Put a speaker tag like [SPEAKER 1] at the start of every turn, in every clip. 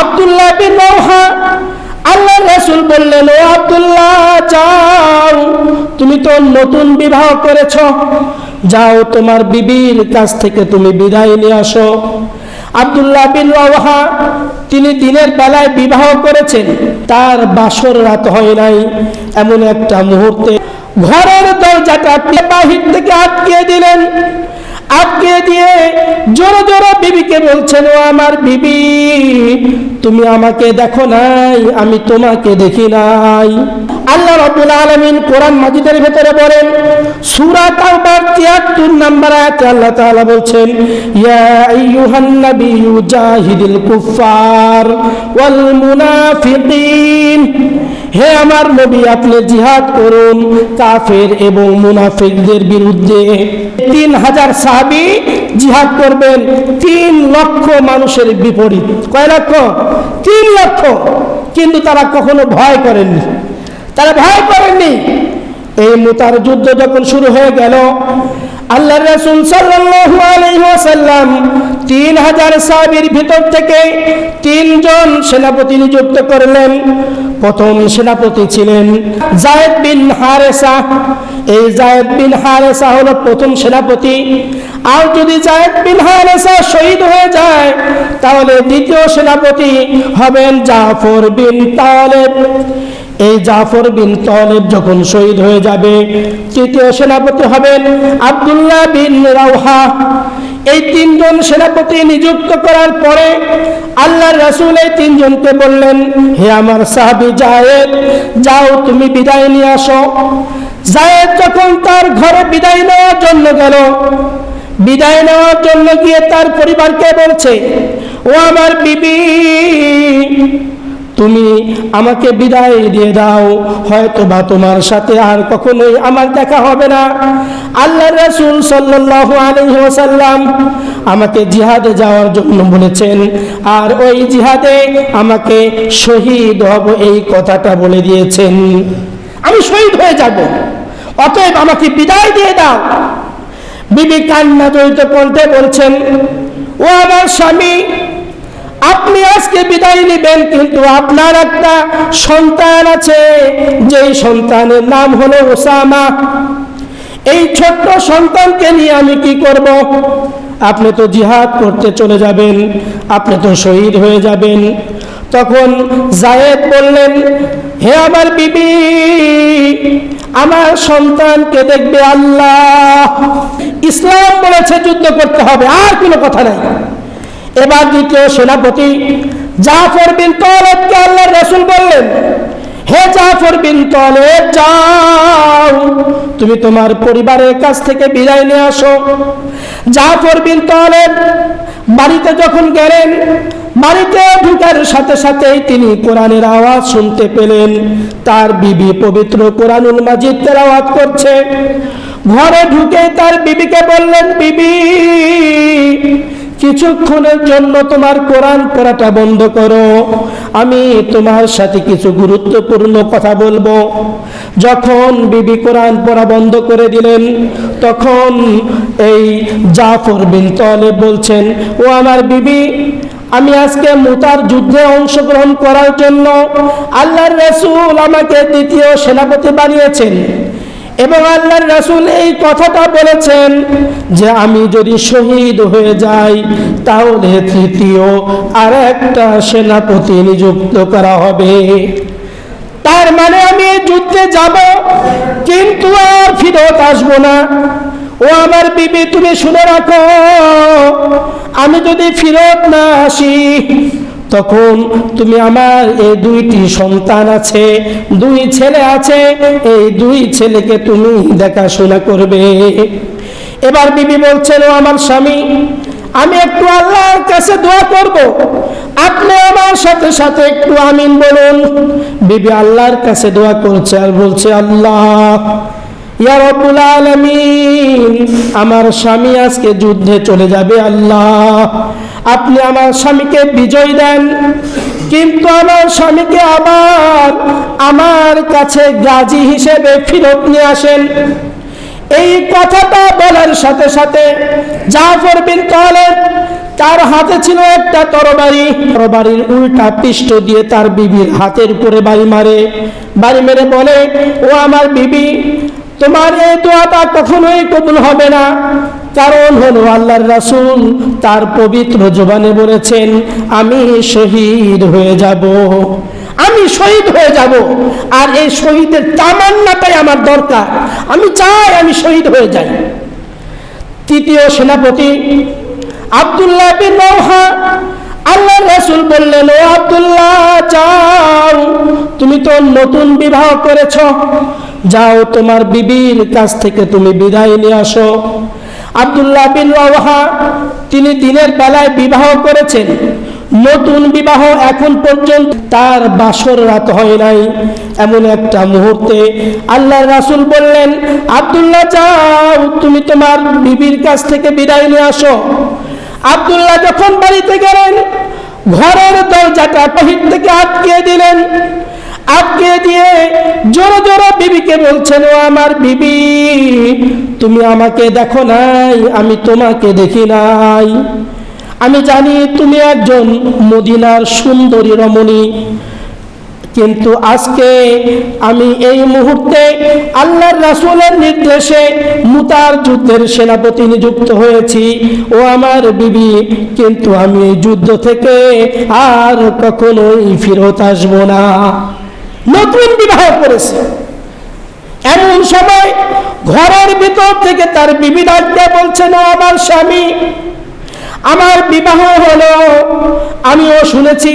[SPEAKER 1] আব্দুল্লাহ বিন রাওহা, আল্লাহর রাসূল বললেন, ও আব্দুল্লাহ, যাও, তুমি তো নতুন বিবাহ করেছো, যাও তোমার বিবির কাছ থেকে তুমি বিদায় নিয়ে আসো। আব্দুল্লাহ বিন রাওহা তিনি দিনের বেলায় বিবাহ করেছেন, তার বাসর রাত হয় নাই। এমন একটা মুহূর্তে ঘরের দরজাটা বাহির থেকে আটকে দিলেন। আটকে দিয়ে জোরে জোরে বিবিকে বলছেন, ও আমার বিবি, তুমি আমাকে দেখো নাই, আমি তোমাকে দেখি নাই। আল্লাহ রাব্বুল আলামিন কোরআন মাজিদের ভিতরে বলেন, সূরা তাওবার ৭৩ নম্বর আয়াতে আল্লাহ তাআলা বলছেন, ইয়া আইয়ুহান নাবিয়্যু জাহিদিল কুফার ওয়াল মুনাফিকিন, হে আমার নবী, আপনি জিহাদ করুন কাফের এবং মুনাফিকদের বিরুদ্ধে। ৩,০০০ সাহাবী জিহাদ করবেন ৩ লক্ষ মানুষের বিপরীত। কয় লক্ষ? ৩ লক্ষ। কিন্তু তারা কখনো ভয় করেননি, তারা ভয় করেননি। এই মুতার যুদ্ধ যখন শুরু হয়ে গেল, আল্লাহর রাসূল সাল্লাল্লাহু আলাইহি ওয়াসাল্লাম ৩,০০০ সাহাবীর ভিতর থেকে ৩ জন সেনাপতি নিযুক্ত করলেন। প্রথম সেনাপতি ছিলেন যায়েদ বিন হারেসা। এই যায়েদ বিন হারেসা হলো প্রথম সেনাপতি। আর যদি যায়েদ বিন হারেসা শহীদ হয়ে যায়, তাহলে দ্বিতীয় সেনাপতি হবেন জাফর বিন তালেব। এই জাফর বিন তালেব যখন শহীদ হয়ে যাবে, তৃতীয় সেনাপতি হবেন আব্দুল্লাহ বিন রাওহা। এই ৩ জন সেনাপতি নিযুক্ত করার পরে আল্লাহর রাসূল এই ৩ জনকে বললেন, হে আমার সাহাবী যায়েদ, যাও তুমি বিদায় নিয়ে আসো। যায়েদ যখন তার ঘরে বিদায় নেওয়ার জন্য গেল, বিদায় নেওয়ার জন্য গিয়ে তার পরিবারকে বলছে, ও আমার বিবি, তুমি আমাকে বিদায় দিয়ে দাও, হয়তো বা তোমার সাথে আর কখনোই আমার দেখা হবে না। আল্লাহর রাসূল সাল্লাল্লাহু আলাইহি ওয়াসাল্লাম আমাকে জিহাদে যাওয়ার জন্য বলেছেন, আর ওই জিহাদে আমাকে শহীদ হব এই কথাটা বলে দিয়েছেন। আমি শহীদ হয়ে যাব, অতএব আমাকে বিদায় দিয়ে দাও। বিবি কান্না জড়িত কণ্ঠে বলছেন, ও আমার স্বামী, আপনি আজকে বিদায় নেবেন, কিন্তু আপনার একটা সন্তান আছে, যেই সন্তানের নাম হলো ওসামা। এই ছোট্ট সন্তানকে নিয়ে আমি কি করব? আপনি তো জিহাদ করতে চলে যাবেন, আপনি তো শহীদ হয়ে যাবেন। তখন যায়েদ বললেন, হে আমার বিবি, আমার সন্তানকে দেখবে আল্লাহ। ইসলাম বলেছে যুদ্ধ করতে হবে, আর কোনো কথা নাই। এবার দ্বিতীয় সেনাপতি জাফর বিন তালেবকে আল্লাহর রাসূল বললেন, হে জাফর বিন তালেব, যাও তুমি তোমার পরিবারের কাছ থেকে বিদায় নিয়ে আসো। জাফর বিন তালেব বাড়িতে যখন গেলেন, বাড়িতে ঢুকার সাথে সাথেই তিনি কোরআনের আওয়াজ শুনতে পেলেন। তার বিবি পবিত্র কোরআনুল মাজিদ তেলাওয়াত করছে। ঘরে ঢুকে তার বিবিকে বললেন, বিবি, কিছুক্ষণের জন্য তোমার কোরআন পড়াটা বন্ধ করো, আমি তোমার সাথে কিছু গুরুত্বপূর্ণ কথা বলবো। যখন বিবি কোরআন পড়া বন্ধ করে দিলেন, তখন এই জাফর বিন তালেব বলছেন, ও আমার বিবি, আমি আজকে মুতার যুদ্ধে অংশগ্রহণ করার জন্য আল্লাহর রাসূল আমাকে দ্বিতীয় সেনাপতি বানিয়েছেন, এবং আল্লাহর রাসূল এই কথাটা বলেছেন যে আমি যদি শহীদ হয়ে যাই, তাহলে তৃতীয় আর একটা সেনাপতি নিযুক্ত করা হবে। তার মানে আমি এই যুদ্ধে যাব, কিন্তু আর ফিরত আসবো না। ও আমার বিবি, তুমি শুনে রাখো, আমি যদি ফিরত না আসি, তখন তুমি আমার এই 2টি সন্তান আছে, 2 ছেলে আছে, এই 2 ছেলেকে তুমি দেখাশোনা করবে। এবার বিবি বলছেন, ও আমার স্বামী, আমি একটু আল্লাহর কাছে দোয়া করব, আপনি আমার সাথে সাথে একটু আমিন বলুন। বিবি আল্লাহর কাছে দোয়া করছে আর বলছে, আল্লাহ, ইয়া রব্বুল আলামিন, আমার স্বামী আজকে যুদ্ধে চলে যাবে, আল্লাহ আপনি আমার স্বামীকে বিজয় দেন, কিন্তু আমার স্বামীকে আবার আমার কাছে গাজী হিসেবে ফিরত নিয়ে আসেন। এই কথাটা বলার সাথে সাথে জাফর বিন তালেব তার হাতে ছিল একটা তরবারি, তরবারির উল্টা পৃষ্ঠ দিয়ে তার বিবির হাতের উপরে বাড়ি মেরে বলে, ও আমার বিবি, তোমার এই দোয়াটা কখনোই কবুল হবে না। কারণ হলো আল্লাহর রাসূল তার পবিত্র জবানে বলেছেন, আমি শহীদ হয়ে যাব, আমি শহীদ হয়ে যাব। আর এই শহীদের তামান্নাটাই আমার দরকার, আমি চাই আমি শহীদ হয়ে যাই। তৃতীয় সেনাপতি আব্দুল্লাহ বিন রাওহা, আল্লাহর রাসূল বললেন, ও আব্দুল্লাহ, যাও, তুমি তো নতুন বিবাহ করেছো, যাও তোমার বিবির কাছ থেকে তুমি বিদায় নিয়ে আসো। আব্দুল্লাহ বিন রাওহা তিনি দিনের বেলায় বিবাহ করেছেন, নতুন বিবাহ, এখন পর্যন্ত তার বাসর রাত হয় নাই। এমন একটা মুহূর্তে আল্লাহর রাসূল বললেন, আব্দুল্লাহ, যাও, তুমি তোমার বিবির কাছ থেকে বিদায় নিয়ে আসো। আব্দুল্লাহ যখন বাড়িতে গেলেন, ঘরের দরজাটা বাহির থেকে আটকে দিলেন, আটকে দিয়ে জোরে জোরে বিবিকে বলছেন, ও আমার বিবি, তুমি আমাকে দেখো নাই, আমি তোমাকে দেখি নাই। আমি জানি তুমি একজন মদিনার সুন্দরী রমণী, কিন্তু আজকে আমি এই মুহূর্তে আল্লাহর রাসূলের নির্দেশে মুতার যুদ্ধের সেনাপতি নিযুক্ত হয়েছি। ও আমার বিবি, কিন্তু আমি এই যুদ্ধ থেকে আর কখনোই ফেরত আসবো না। নতুন বিবাহ করেছে, এমন সময় ঘরের ভিতর থেকে তার বিবি ডাকতে বলছেন, ও আমার স্বামী, আমার বিবাহ হলো, আমিও শুনেছি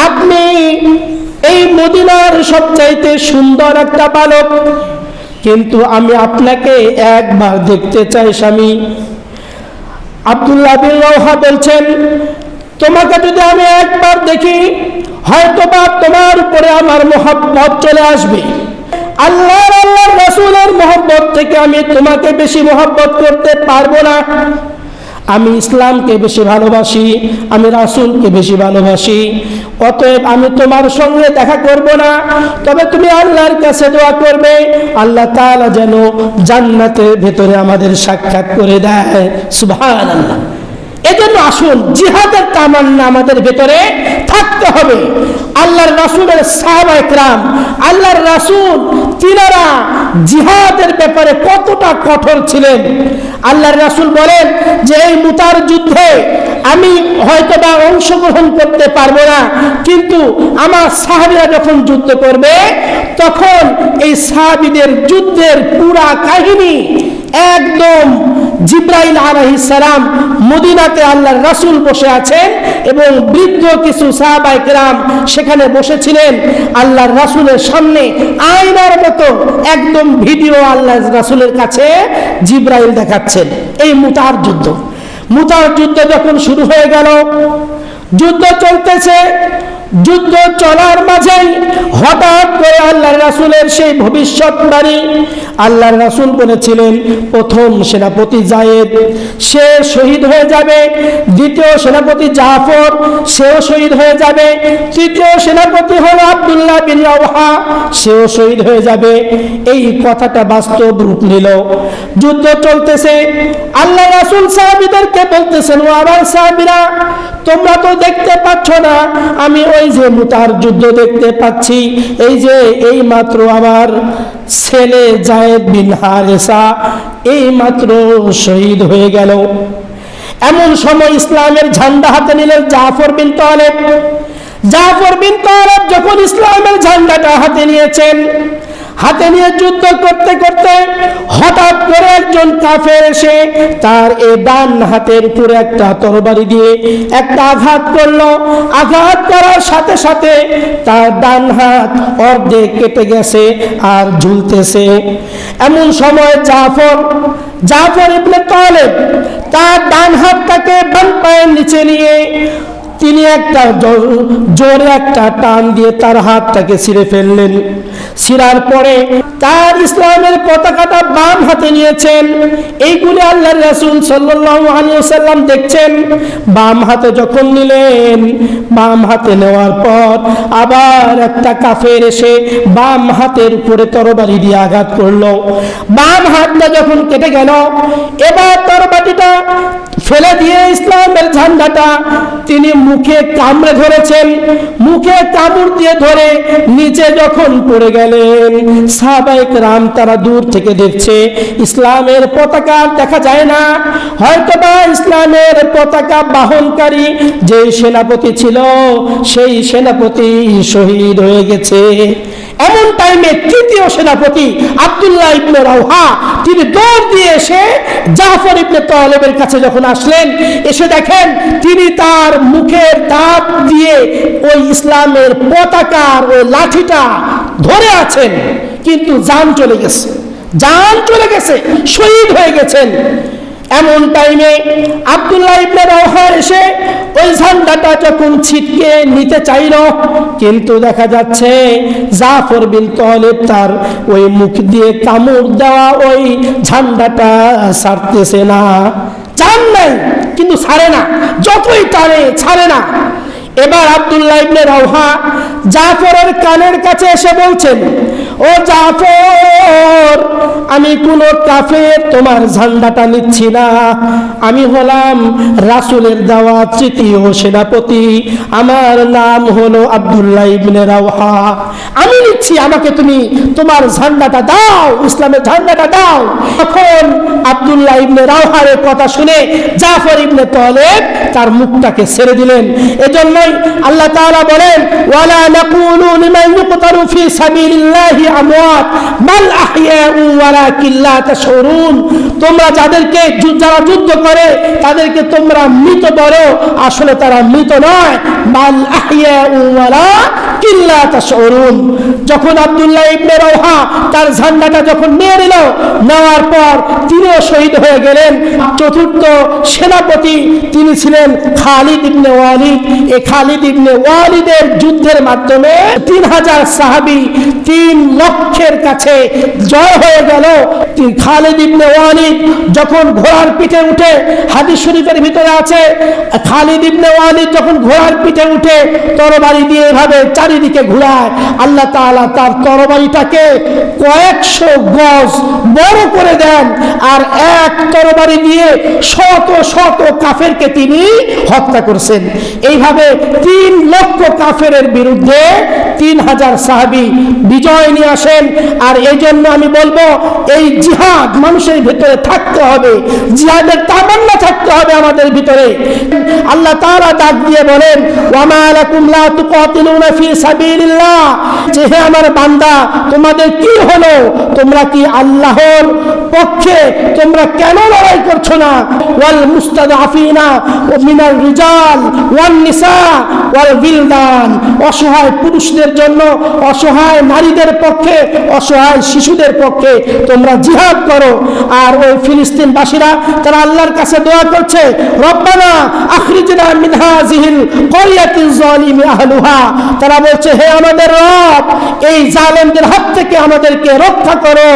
[SPEAKER 1] আপনি এই মদিনার সবচাইতে সুন্দর একটা বালক, কিন্তু আমি আপনাকে একবার দেখতে চাই স্বামী। আব্দুল্লাহ বিন রাওহা বলছেন, তোমাকে যদি আমি একবার দেখি, হয়তোবা তোমার উপরে আমার মহব্বত চলে আসবে। আল্লাহর রাসূলের মহব্বত থেকে আমি তোমাকে বেশি মহব্বত করতে পারবো না। আমি ইসলামকে বেশি ভালোবাসি, আমি রাসূলকে বেশি ভালোবাসি, অতএব আমি তোমার সঙ্গে দেখা করব না। তবে তুমি আল্লাহর কাছে দোয়া করবে, আল্লাহ তাআলা যেন জান্নাতের ভেতরে আমাদের সাক্ষাৎ করে দেয়। সুবহানাল্লাহ। এজন্য আসুন, জিহাদের তামান্না আমাদের ভেতরে থাকতে হবে। আল্লাহর রাসূলের সাহাবায়ে কেরাম, আল্লাহর রাসূল তিনারা জিহাদের ব্যাপারে কতটা কঠোর ছিলেন। আল্লাহর রাসূল বলেন যে এই মুতার যুদ্ধে আমি হয়তোবা অংশগ্রহণ করতে পারবো না, কিন্তু আমার সাহাবীরা যখন যুদ্ধ করবে তখন এই সাহাবীদের যুদ্ধের পুরা কাহিনী একদম জিবরাইল আলাইহিস সালাম মদিনাতে আল্লাহর রাসূল বসে আছেন এবং বৃদ্ধ কিছু সাহাবায়ে কেরাম সেখানে বসেছিলেন। আল্লাহর রাসূলের সামনে আয়নার মতো একদম ভিডিও আল্লাহর রাসূলের কাছে জিবরাইল দেখাচ্ছেন। এই মুতার যুদ্ধ যখন শুরু হয়ে গেল, যুদ্ধ চলতেছে, যুদ্ধ চলার মাঝেই হঠাৎ করে আল্লাহর রাসূলের সেই ভবিষ্যৎবাণী, আল্লাহর রাসূল বলেছিলেন প্রথম সেনাপতি যায়েদ সে শহীদ হয়ে যাবে, দ্বিতীয় সেনাপতি জাফর সেও শহীদ হয়ে যাবে, তৃতীয় সেনাপতি হলো আব্দুল্লাহ বিন রাওহা সেও শহীদ হয়ে যাবে। এই কথাটা বাস্তব রূপ নিল। যুদ্ধ চলতেছে, আল্লাহর রাসূল সাহাবীদেরকে বলতেছেন, ও আমার সাহাবীরা, তোমরা তো দেখতে পাচ্ছ না, আমি ওই যে মুতার যুদ্ধ দেখতে পাচ্ছি, এই যে এই মাত্র আমার ছেলে যায়েদ বিন হারেসা এই মাত্র শহীদ হয়ে গেল। এমন সময় ইসলামের ঝান্ডা হাতে নিলেন জাফর বিন তালেব। জাফর বিন তালেব যখন ইসলামের ঝান্ডাটা হাতে নিয়েছেন, হাতে নিয়ে যুদ্ধ করতে করতে হঠাৎ করে একজন কাফের এসে তার এই ডান হাতের উপরে একটা তরবারি দিয়ে একটা আঘাত করলো। আঘাত করার সাথে সাথে তার ডান হাত অর্ধেক কেটে গেছে আর ঝুলতেছে। এমন সময় জাফর ইবনে তালেব তার ডান হাতটাকে বাম পায়ের নিচে নিয়ে তিনি একটা জোরে একটা টান দিয়ে তার হাতটাকে ছিঁড়ে ফেললেন। ছিঁড়ার পরে তার ইসলামের পতাকাটা বাম হাতে নিয়েছেন। এইগুলি আল্লাহর রাসূল সাল্লাল্লাহু আলাইহি ওয়াসাল্লাম দেখছেন। বাম হাতে যখন নিলেন, বাম হাতে নেওয়ার পর আবার একটা কাফের এসে বাম হাতের উপরে তরবারি দিয়ে আঘাত করলো। বাম হাতটা যখন কেটে গেল, এবার তরবারিটা ফেলে দিয়ে ইসলামের ঝান্ডাটা তিনি মুখে কামড়ে ধরেছেন। মুখে কামড় দিয়ে ধরে নিচে যখন পড়ে গেলেন, সাহাবায়ে কেরাম তারা দূর থেকে দেখছে, ইসলামের পতাকা দেখা যায় না। হয়তোবা ইসলামের পতাকা বাহনকারী যে সেনাপতি ছিল, সেই সেনাপতি শহীদ হয়ে গেছে। এমন টাইমে তৃতীয় সেনাপতি আব্দুল্লাহ ইবনে রাওহা তিনি দৌড় দিয়ে এসে জাফর ইবনে তালেবের কাছে যখন আসলেন, এসে দেখেন তিনি তার মুখের দাঁত দিয়ে ওই ইসলামের পতাকার ওই লাঠিটা ধরে আছেন, কিন্তু জান চলে গেছে, জান চলে গেছে, শহীদ হয়ে গেছেন। এমন টাইমে আব্দুল্লাহ ইবনে রাওহা এসে ওই ঝান্ডাটা যখন ছিটকে নিতে চাইল, কিন্তু দেখা যাচ্ছে জাফর বিন তালেব তার ওই মুখ দিয়ে কামড় দেওয়া ওই ঝান্ডাটা ছাড়তেছে না। জান নাই কিন্তু ছাড়ে না, যতই টানে ছাড়ে না। এবার আব্দুল্লাহ ইবনে রাওহা জাফরের কানের কাছে এসে বলছেন, ও জাফর, আমি কোন কাফের তোমার ঝান্ডাটা নিচ্ছি না, আমি হলাম রাসূলের দেওয়া তৃতীয় সেনাপতি, আমার নাম হলো আব্দুল্লাহ ইবনে রাওহা, আমি নিচ্ছি, আমাকে তুমি তোমার ঝান্ডাটা দাও, ইসলামের ঝান্ডাটা দাও। তখন আব্দুল্লাহ ইবনে রাওহার কথা শুনে জাফর ইবনে তালেব তার মুখটাকে ছেড়ে দিলেন। এজন্যই আল্লাহ তাআলা বলেন, ওয়ালা নাকুলু লিমান ইউকতালু ফি সাবিলিল্লাহি আমওয়াত বাল আহইয়াউ ওয়ালাকিন লা তাশউরুন। তোমরা যাদেরকে যারা যুদ্ধ করে তাদেরকে তোমরা মৃত বলো, আসলে তারা মৃত নয়, বাল আহইয়াউ ওয়ালাকিন লা তাশউরুন। যখন আব্দুল্লাহ ইবনে রাওহা তার ঝান্ডাটা যখন নিয়ে নিল, নেওয়ার পর তিনিও শহীদ হয়ে গেলেন। চতুর্থ সেনাপতি তিনি ছিলেন খালিদ ইবনে ওয়ালিদ। এই খালিদ ইবনে ওয়ালিদের যুদ্ধের মাধ্যমে 3000 সাহাবী 3 লক্ষের কাছে জয় হয়ে গেল। খালিদ ইবনে ওয়ালিদ যখন ঘোড়ার পিঠে উঠে, হাদিস শরীফের ভিতরে আছে, খালিদ ইবনে ওয়ালিদ যখন ঘোড়ার পিঠে উঠে তরবারি দিয়ে এভাবে চারিদিকে ঘুরায়, আল্লাহ তাআলা তার তরবারিটাকে কয়েকশো গজ বড় করে দেন, আর এক তরবারি দিয়ে শত শত কাফেরকে তিনি হত্যা করছেন। এইভাবে 3 লক্ষ কাফেরের বিরুদ্ধে 3000 সাহাবী বিজয় নিয়ে আসেন। আর এই জন্য আমি বলবো, এই জিহাদ মানুষের ভিতরে থাকতে হবে, জিহাদের তামান্না থাকতে হবে আমাদের ভিতরে। আল্লাহ তাআলা ডাক দিয়ে বলেন, ওয়ামা লাকুম লা তুকাতিলুনা ফি সাবিলিল্লাহ, যে হে আমার বান্দা, তোমাদের কি হলো, তোমরা কি আল্লাহর পক্ষে তোমরা কেন লড়াই করছো না? ওয়াল মুস্তাদআফিনা মিনার রিজাল ওয়ান নিসা ওয়াল বিলদান, অসহায় পুরুষদের জন্য, অসহায় নারীদের পক্ষে, অসহায় শিশুদের পক্ষে তোমরা জিহাদ করো। আর ওই ফিলিস্তিনবাসীরা তারা আল্লাহর কাছে দোয়া করছে, রব্বানা আখরিজনা মিন হাযিহিল ক্বরিয়াতিজ যালিমি আহলুহা, তারা বলছে, হে আমাদের রব, এই জালেমদের হাত থেকে আমাদেরকে রক্ষা করো।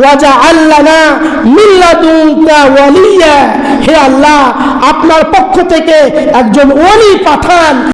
[SPEAKER 1] ওয়াজআল লানা মিন লাদুনকা ওয়ালিয়া, হে আল্লাহ, আপনার পক্ষ থেকে একজন ওলি পাঠান।